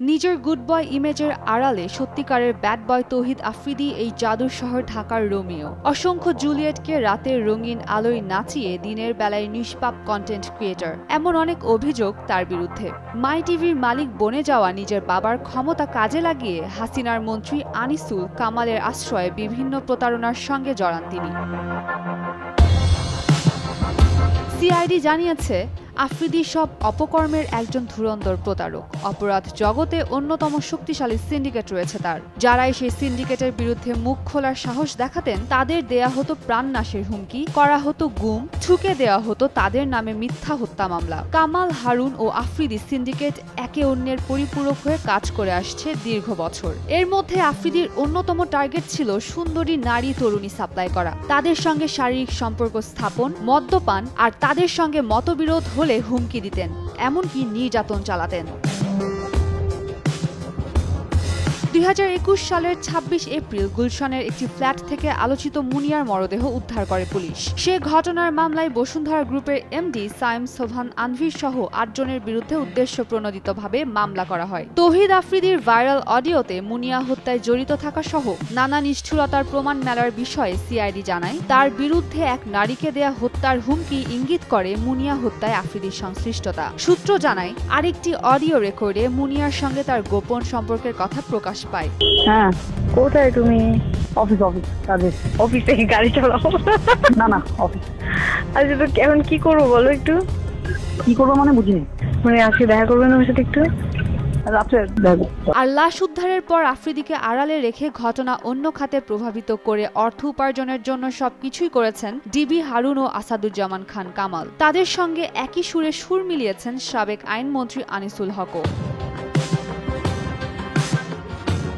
নিজের good boy ইমেজের আড়ালে সত্যিকারের ব্যাড বয় তৌহিদ আফ্রিদি এই জাদুর শহর ঢাকার রোমিও। অসংখ্য জুলিয়েটকে রাতের রঙিন আলোয় নাচিয়ে দিনের বেলায় নিষ্পাপ কন্টেন্ট ক্রিয়েটর, এমন অনেক অভিযোগ তার বিরুদ্ধে। মাই টিভির মালিক বনে যাওয়া নিজের বাবার ক্ষমতা কাজে লাগিয়ে হাসিনার মন্ত্রী আনিসুল কামালের আশ্রয়ে বিভিন্ন প্রতারণার সঙ্গে জড়ান তিনি। সিআইডি জানিয়েছে, আফ্রিদি সব অপকর্মের একজন ধুরন্ধর প্রতারক। অপরাধ জগতে অন্যতম শক্তিশালী সিন্ডিকেট রয়েছে তার। যারাই সেই সিন্ডিকেটের বিরুদ্ধে মুখ খোলার সাহস দেখাতেন তাদের দেয়া হতো প্রাণনাশের হুমকি, করা হতো গুম, ঠুকে দেওয়া হতো তাদের নামে মিথ্যা হত্যা মামলা। কামাল, হারুন ও আফ্রিদি সিন্ডিকেট একে অন্যের পরিপূরক হয়ে কাজ করে আসছে দীর্ঘ বছর। এর মধ্যে আফ্রিদির অন্যতম টার্গেট ছিল সুন্দরী নারী তরুণী সাপ্লাই করা, তাদের সঙ্গে শারীরিক সম্পর্ক স্থাপন, মদ্যপান আর তাদের সঙ্গে মতবিরোধ হলে হুমকি দিতেন, এমনকি নির্যাতন চালাতেন। 2021 সালের 26 এপ্রিল গুলশানের একটি ফ্ল্যাট থেকে আলোচিত মুনিয়ার মরদেহ উদ্ধার করে পুলিশ। সে ঘটনার মামলায় বসুন্ধরা গ্রুপের এমডি সাইম সোভান আনভির সহ 8 জনের বিরুদ্ধে উদ্দেশ্যপ্রণোদিতভাবে মামলা করা হয়। তৌহিদ আফ্রিদির ভাইরাল অডিওতে মুনিয়া হত্যায় জড়িত থাকা সহ নানা নিষ্ঠুরতার প্রমাণ মেলার বিষয়ে সিআইডি জানায়, তার বিরুদ্ধে এক নারীকে দেয়া হত্যার হুমকি ইঙ্গিত করে মুনিয়া হত্যায় আফ্রিদির সংশ্লিষ্টতা। সূত্র জানায়, আরেকটি অডিও রেকর্ডে মুনিয়ার সঙ্গে তার গোপন সম্পর্কের কথা প্রকাশ পায়। হ্যাঁ, কোথায় তুমি? অফিস কাজে। অফিস থেকে গাড়ি চালাও? না অফিস। আচ্ছা, তো এখন কি করবো বলো একটু? কি করবো মানে বুঝিনি। মানে আজকে দেখা করবেন আমার সাথে একটু? আর লাশ উদ্ধারের পর আফ্রিদিকে আড়ালে রেখে ঘটনা অন্য খাতে প্রভাবিত করে অর্থ উপার্জনের জন্য সবকিছুই করেছেন ডিবি হারুন ও আসাদুজ্জামান খান কামাল। তাদের সঙ্গে একই সুরে সুর মিলিয়েছেন সাবেক আইনমন্ত্রী আনিসুল হকও।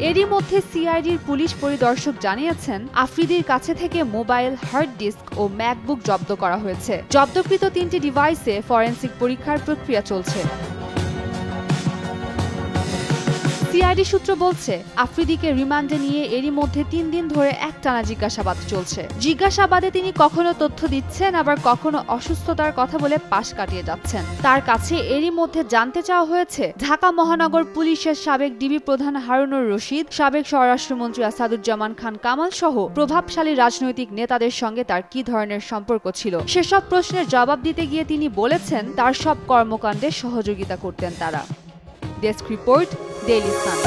এরই মধ্যে সিআইডির পুলিশ পরিদর্শক জানিয়েছেন, আফ্রিদির কাছে থেকে মোবাইল, হার্ড ডিস্ক ও ম্যাকবুক জব্দ করা হয়েছে। জব্দকৃত 3টি ডিভাইসে ফরেনসিক পরীক্ষার প্রক্রিয়া চলছে। সিআইডি সূত্র বলছে, আফ্রিদিকে রিমান্ডে নিয়ে এরই মধ্যে 3 দিন ধরে একটানা জিজ্ঞাসাবাদ চলছে। জিজ্ঞাসাবাদে তিনি কখনো তথ্য দিচ্ছেন, আবার কখনো অসুস্থতার কথা বলে পাশ কাটিয়ে যাচ্ছেন। তার কাছে এরই মধ্যে জানতে চাওয়া হয়েছে, ঢাকা মহানগর পুলিশের সাবেক ডিবি প্রধান হারুনুর রশিদ, সাবেক স্বরাষ্ট্রমন্ত্রী আসাদুজ্জামান খান কামাল সহ প্রভাবশালী রাজনৈতিক নেতাদের সঙ্গে তার কি ধরনের সম্পর্ক ছিল। সেসব প্রশ্নের জবাব দিতে গিয়ে তিনি বলেছেন, তার সব কর্মকাণ্ডে সহযোগিতা করতেন তারা। Desk report, Daily Sun.